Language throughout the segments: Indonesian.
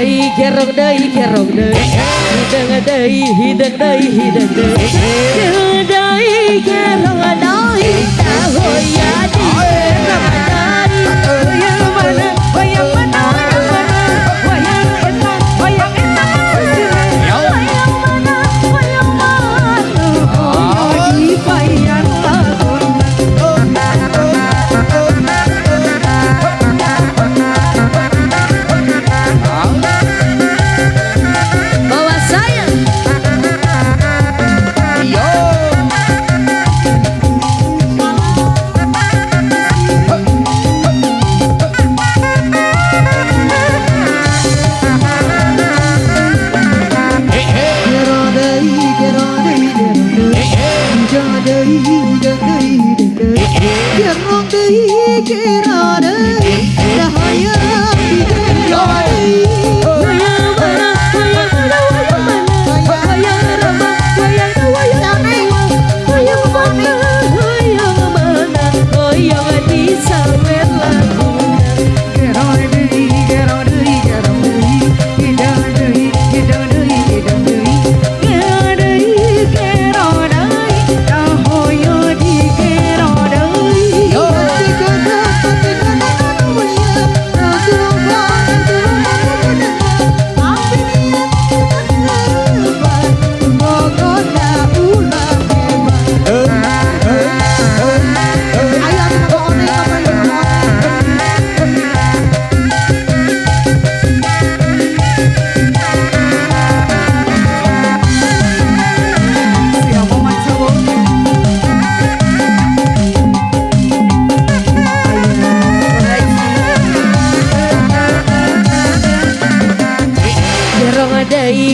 deui gerong deui gerong deui hidang deui hidang deui hidang deui gerong deui gerong deui tahoya di gerong deui yang mana yang mana yang mana yang enak yang mana dibayar bawa saya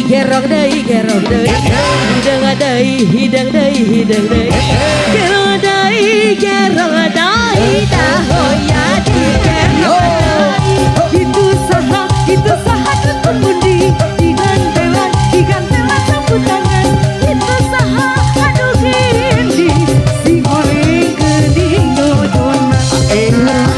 gerong deui gerong deui hidang deui hidang deui gerong deui gerong deui tahoya di gerong itu saha terpundi digantelan sapu tangan itu saha aduh gini si goreng geuning dodona